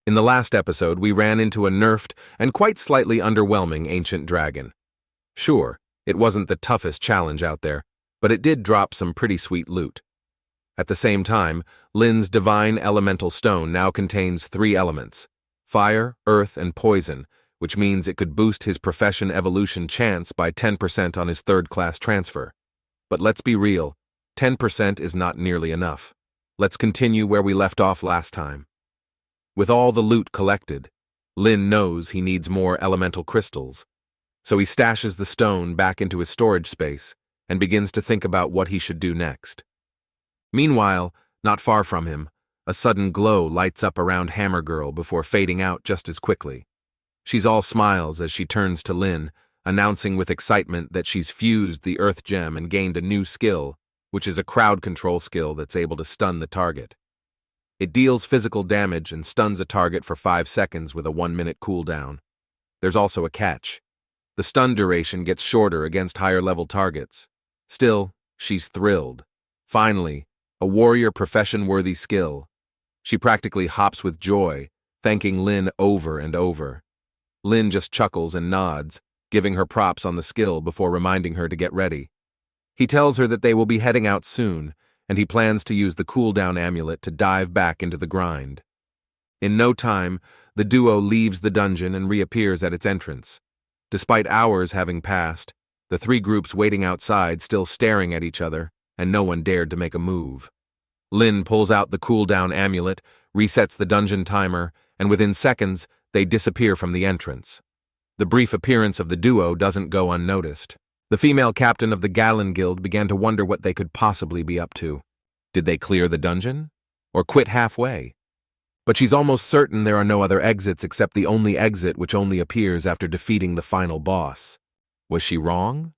In the last episode, we ran into a nerfed and quite slightly underwhelming ancient dragon. Sure, it wasn't the toughest challenge out there, but it did drop some pretty sweet loot. At the same time, Lin's divine elemental stone now contains 3 elements: fire, earth, and poison, which means it could boost his profession evolution chance by 10% on his 3rd-class transfer. But let's be real, 10% is not nearly enough. Let's continue where we left off last time. With all the loot collected, Lin knows he needs more elemental crystals, so he stashes the stone back into his storage space and begins to think about what he should do next. Meanwhile, not far from him, a sudden glow lights up around Hammer Girl before fading out just as quickly. She's all smiles as she turns to Lin, announcing with excitement that she's fused the Earth Gem and gained a new skill, which is a crowd control skill that's able to stun the target. It deals physical damage and stuns a target for 5 seconds with a 1-minute cooldown. There's also a catch. The stun duration gets shorter against higher-level targets. Still, she's thrilled. Finally, a warrior profession-worthy skill. She practically hops with joy, thanking Lin over and over. Lin just chuckles and nods, giving her props on the skill before reminding her to get ready. He tells her that they will be heading out soon, and he plans to use the cooldown amulet to dive back into the grind. In no time, the duo leaves the dungeon and reappears at its entrance. Despite hours having passed, the 3 groups waiting outside still staring at each other, and no one dared to make a move. Lin pulls out the cooldown amulet, resets the dungeon timer, and within seconds, they disappear from the entrance. The brief appearance of the duo doesn't go unnoticed. The female captain of the Gallon Guild began to wonder what they could possibly be up to. Did they clear the dungeon? Or quit halfway? But she's almost certain there are no other exits except the only exit which only appears after defeating the final boss. Was she wrong?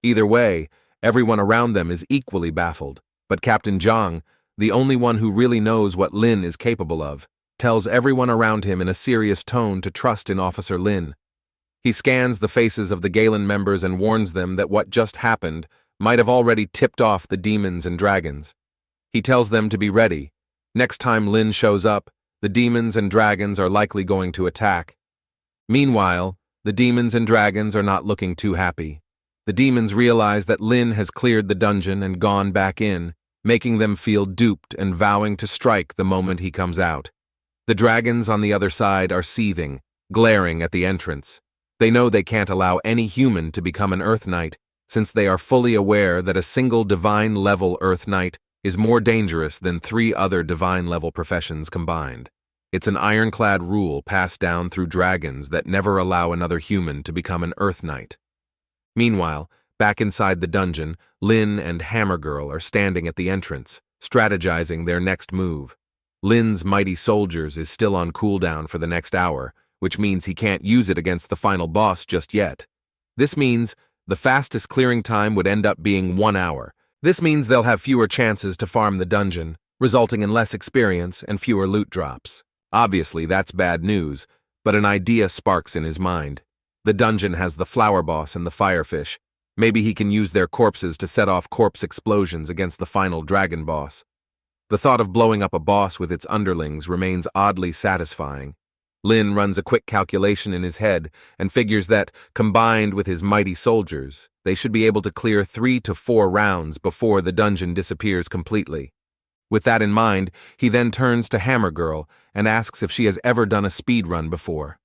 Either way, everyone around them is equally baffled, but Captain Zhang, the only one who really knows what Lin is capable of, tells everyone around him in a serious tone to trust in Officer Lin. He scans the faces of the Galen members and warns them that what just happened might have already tipped off the demons and dragons. He tells them to be ready. Next time Lin shows up, the demons and dragons are likely going to attack. Meanwhile, the demons and dragons are not looking too happy. The demons realize that Lin has cleared the dungeon and gone back in, making them feel duped and vowing to strike the moment he comes out. The dragons on the other side are seething, glaring at the entrance. They know they can't allow any human to become an Earth Knight, since they are fully aware that a single divine-level Earth Knight is more dangerous than 3 other divine-level professions combined. It's an ironclad rule passed down through dragons that never allow another human to become an Earth Knight. Meanwhile, back inside the dungeon, Lin and Hammer Girl are standing at the entrance, strategizing their next move. Lin's Mighty Soldiers is still on cooldown for the next hour, which means he can't use it against the final boss just yet. This means the fastest clearing time would end up being 1 hour. This means they'll have fewer chances to farm the dungeon, resulting in less experience and fewer loot drops. Obviously, that's bad news, but an idea sparks in his mind. The dungeon has the flower boss and the firefish. Maybe he can use their corpses to set off corpse explosions against the final dragon boss. The thought of blowing up a boss with its underlings remains oddly satisfying. Lin runs a quick calculation in his head and figures that, combined with his mighty soldiers, they should be able to clear 3 to 4 rounds before the dungeon disappears completely. With that in mind, he then turns to Hammer Girl and asks if she has ever done a speed run before.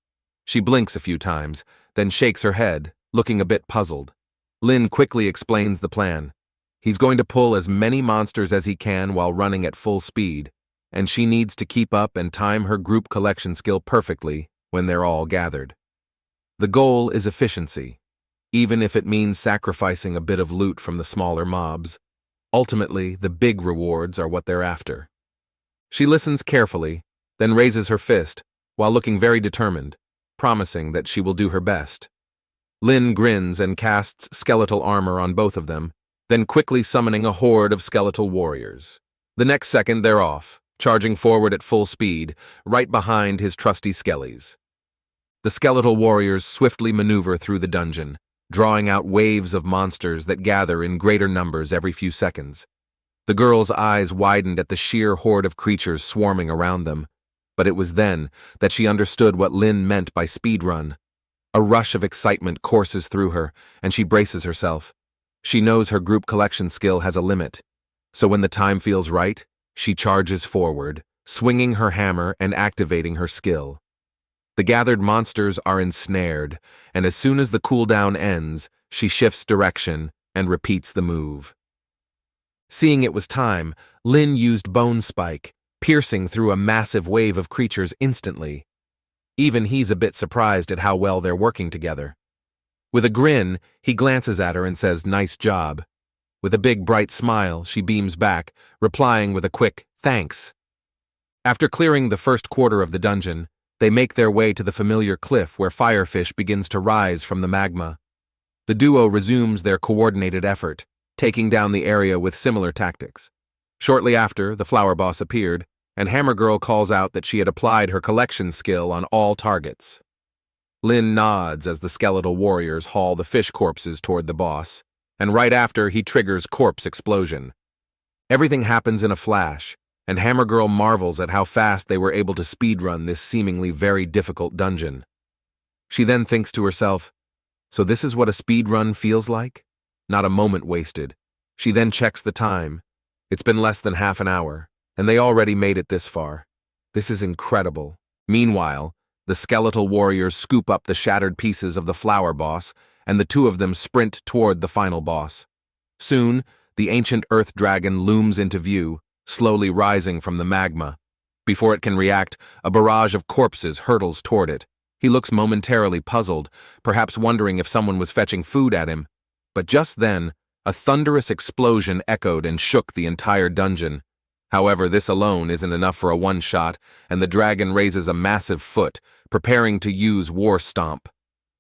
She blinks a few times, then shakes her head, looking a bit puzzled. Lin quickly explains the plan. He's going to pull as many monsters as he can while running at full speed, and she needs to keep up and time her group collection skill perfectly when they're all gathered. The goal is efficiency, even if it means sacrificing a bit of loot from the smaller mobs. Ultimately, the big rewards are what they're after. She listens carefully, then raises her fist, while looking very determined, promising that she will do her best. Lin grins and casts skeletal armor on both of them, then quickly summoning a horde of skeletal warriors. The next second, they're off, charging forward at full speed, right behind his trusty skellies. The skeletal warriors swiftly maneuver through the dungeon, drawing out waves of monsters that gather in greater numbers every few seconds. The girl's eyes widened at the sheer horde of creatures swarming around them, But it was then that she understood what Lin meant by speedrun. A rush of excitement courses through her, and she braces herself. She knows her group collection skill has a limit, so when the time feels right, she charges forward, swinging her hammer and activating her skill. The gathered monsters are ensnared, and as soon as the cooldown ends, she shifts direction and repeats the move. Seeing it was time, Lin used Bone Spike, piercing through a massive wave of creatures instantly. Even he's a bit surprised at how well they're working together. With a grin, he glances at her and says, "Nice job." With a big bright smile, she beams back, replying with a quick, "Thanks." After clearing the first quarter of the dungeon, they make their way to the familiar cliff where firefish begins to rise from the magma. The duo resumes their coordinated effort, taking down the area with similar tactics. Shortly after, the flower boss appeared, and Hammer Girl calls out that she had applied her collection skill on all targets. Lin nods as the skeletal warriors haul the fish corpses toward the boss, and right after he triggers Corpse Explosion. Everything happens in a flash, and Hammer Girl marvels at how fast they were able to speedrun this seemingly very difficult dungeon. She then thinks to herself, so this is what a speedrun feels like? Not a moment wasted. She then checks the time. It's been less than half an hour, and they already made it this far. This is incredible. Meanwhile, the skeletal warriors scoop up the shattered pieces of the flower boss, and the two of them sprint toward the final boss. Soon, the ancient earth dragon looms into view, slowly rising from the magma. Before it can react, a barrage of corpses hurtles toward it. He looks momentarily puzzled, perhaps wondering if someone was fetching food at him. But just then, a thunderous explosion echoed and shook the entire dungeon. However, this alone isn't enough for a one-shot, and the dragon raises a massive foot, preparing to use War Stomp.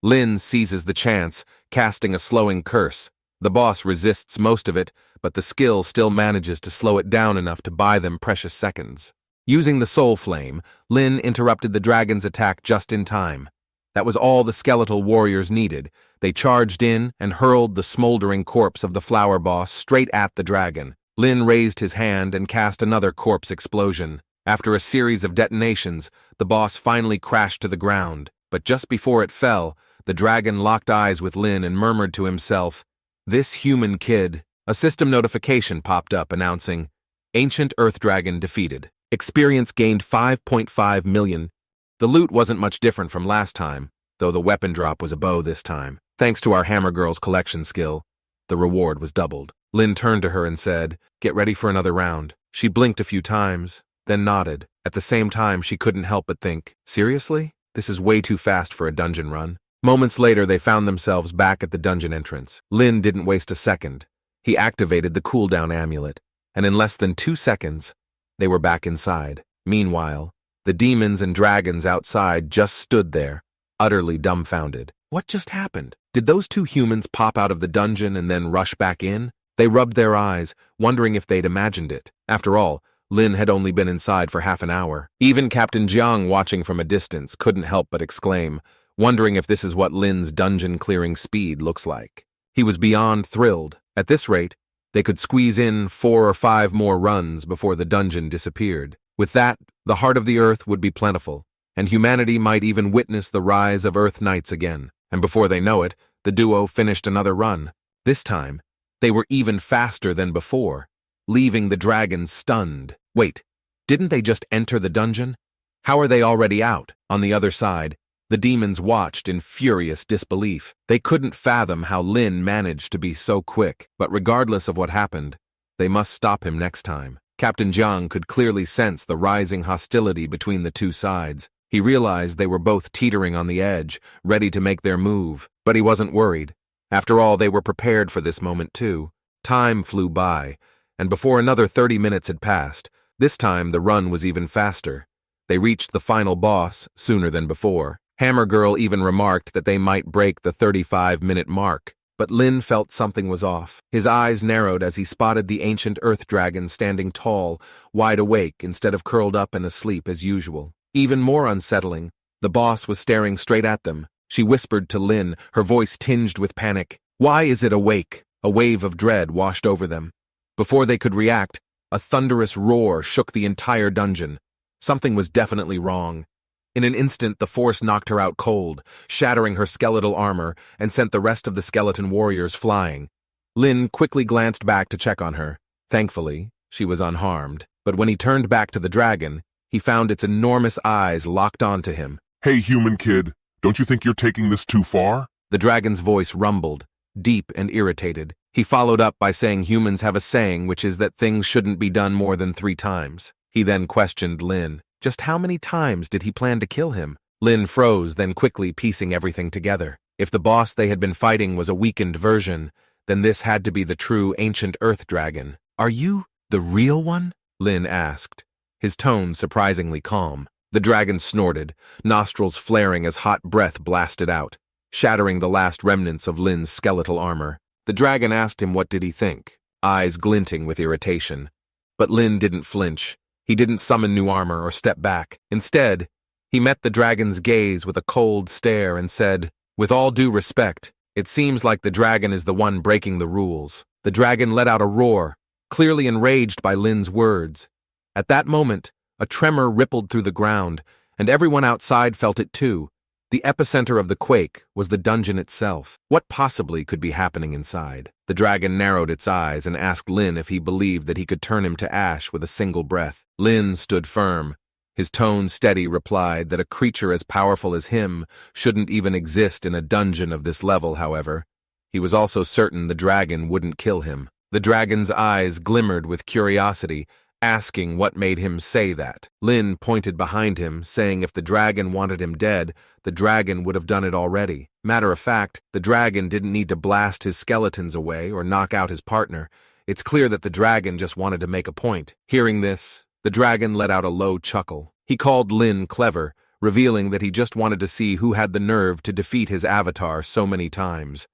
Lin seizes the chance, casting a slowing curse. The boss resists most of it, but the skill still manages to slow it down enough to buy them precious seconds. Using the Soul Flame, Lin interrupted the dragon's attack just in time. That was all the skeletal warriors needed. They charged in and hurled the smoldering corpse of the flower boss straight at the dragon. Lin raised his hand and cast another Corpse Explosion. After a series of detonations, the boss finally crashed to the ground, but just before it fell, the dragon locked eyes with Lin and murmured to himself, "This human kid." A system notification popped up announcing, "Ancient Earth Dragon defeated. Experience gained 5.5 million. The loot wasn't much different from last time, though the weapon drop was a bow this time. Thanks to our Hammer Girl's collection skill, the reward was doubled. Lin turned to her and said, "Get ready for another round." She blinked a few times, then nodded. At the same time, she couldn't help but think, seriously? This is way too fast for a dungeon run. Moments later, they found themselves back at the dungeon entrance. Lin didn't waste a second. He activated the cooldown amulet, and in less than 2 seconds, they were back inside. Meanwhile, the demons and dragons outside just stood there, utterly dumbfounded. What just happened? Did those two humans pop out of the dungeon and then rush back in? They rubbed their eyes, wondering if they'd imagined it. After all, Lin had only been inside for half an hour. Even Captain Jiang, watching from a distance, couldn't help but exclaim, wondering if this is what Lin's dungeon-clearing speed looks like. He was beyond thrilled. At this rate, they could squeeze in 4 or 5 more runs before the dungeon disappeared. With that, the heart of the earth would be plentiful, and humanity might even witness the rise of Earth Knights again. And before they know it, the duo finished another run. This time, they were even faster than before, leaving the dragons stunned. Wait, didn't they just enter the dungeon? How are they already out? On the other side, the demons watched in furious disbelief. They couldn't fathom how Lin managed to be so quick, but regardless of what happened, they must stop him next time. Captain Jiang could clearly sense the rising hostility between the two sides. He realized they were both teetering on the edge, ready to make their move, but he wasn't worried. After all, they were prepared for this moment too. Time flew by, and before another 30 minutes had passed, this time the run was even faster. They reached the final boss sooner than before. Hammer Girl even remarked that they might break the 35-minute mark, but Lin felt something was off. His eyes narrowed as he spotted the ancient earth dragon standing tall, wide awake instead of curled up and asleep as usual. Even more unsettling, the boss was staring straight at them. She whispered to Lin, her voice tinged with panic. "Why is it awake?" A wave of dread washed over them. Before they could react, a thunderous roar shook the entire dungeon. Something was definitely wrong. In an instant, the force knocked her out cold, shattering her skeletal armor and sent the rest of the skeleton warriors flying. Lin quickly glanced back to check on her. Thankfully, she was unharmed, but when he turned back to the dragon, he found its enormous eyes locked onto him. Hey, human kid, don't you think you're taking this too far? The dragon's voice rumbled, deep and irritated. He followed up by saying humans have a saying which is that things shouldn't be done more than 3 times. He then questioned Lin. Just how many times did he plan to kill him? Lin froze, then quickly piecing everything together. If the boss they had been fighting was a weakened version, then this had to be the true ancient earth dragon. Are you the real one? Lin asked, his tone surprisingly calm. The dragon snorted, nostrils flaring as hot breath blasted out, shattering the last remnants of Lin's skeletal armor. The dragon asked him what did he think, eyes glinting with irritation. But Lin didn't flinch. He didn't summon new armor or step back. Instead, he met the dragon's gaze with a cold stare and said, "With all due respect, it seems like the dragon is the one breaking the rules." The dragon let out a roar, clearly enraged by Lin's words. At that moment, a tremor rippled through the ground, and everyone outside felt it too. The epicenter of the quake was the dungeon itself. What possibly could be happening inside? The dragon narrowed its eyes and asked Lin if he believed that he could turn him to ash with a single breath. Lin stood firm. His tone steady replied that a creature as powerful as him shouldn't even exist in a dungeon of this level, however. He was also certain the dragon wouldn't kill him. The dragon's eyes glimmered with curiosity, asking what made him say that. Lin pointed behind him, saying if the dragon wanted him dead, the dragon would have done it already. Matter of fact, the dragon didn't need to blast his skeletons away or knock out his partner. It's clear that the dragon just wanted to make a point. Hearing this, the dragon let out a low chuckle. He called Lin clever, revealing that he just wanted to see who had the nerve to defeat his avatar so many times.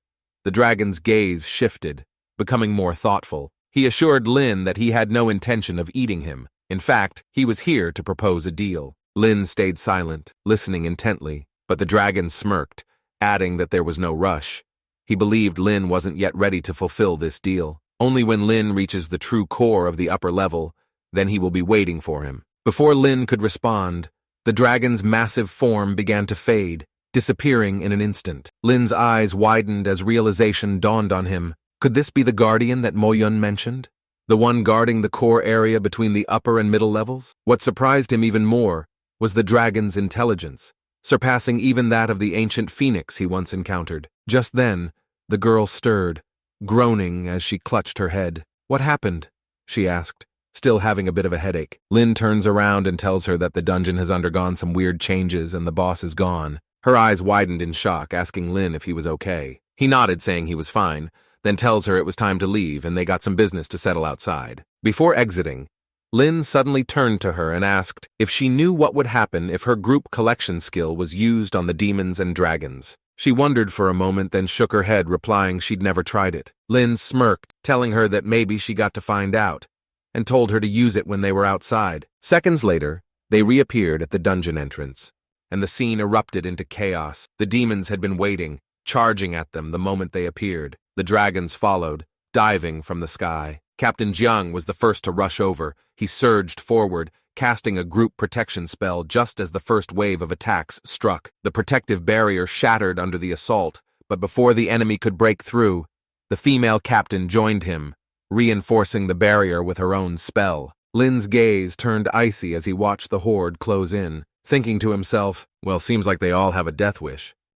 The dragon's gaze shifted, becoming more thoughtful. He assured Lin that he had no intention of eating him. In fact, he was here to propose a deal. Lin stayed silent, listening intently, but the dragon smirked, adding that there was no rush. He believed Lin wasn't yet ready to fulfill this deal. Only when Lin reaches the true core of the upper level, then he will be waiting for him. Before Lin could respond, the dragon's massive form began to fade, disappearing in an instant. Lin's eyes widened as realization dawned on him. Could this be the guardian that Moyun mentioned? The one guarding the core area between the upper and middle levels? What surprised him even more was the dragon's intelligence, surpassing even that of the ancient phoenix he once encountered. Just then, the girl stirred, groaning as she clutched her head. "What happened?" she asked, still having a bit of a headache. Lin turns around and tells her that the dungeon has undergone some weird changes and the boss is gone. Her eyes widened in shock, asking Lin if he was okay. He nodded, saying he was fine, then tells her it was time to leave and they got some business to settle outside. Before exiting, Lin suddenly turned to her and asked if she knew what would happen if her group collection skill was used on the demons and dragons. She wondered for a moment, then shook her head, replying she'd never tried it. Lin smirked, telling her that maybe she got to find out, and told her to use it when they were outside. Seconds later, they reappeared at the dungeon entrance, and the scene erupted into chaos. The demons had been waiting, charging at them the moment they appeared. The dragons followed, diving from the sky. Captain Jiang was the first to rush over. He surged forward, casting a group protection spell just as the first wave of attacks struck. The protective barrier shattered under the assault, but before the enemy could break through, the female captain joined him, reinforcing the barrier with her own spell. Lin's gaze turned icy as he watched the horde close in, thinking to himself, well, seems like they all have a death wish.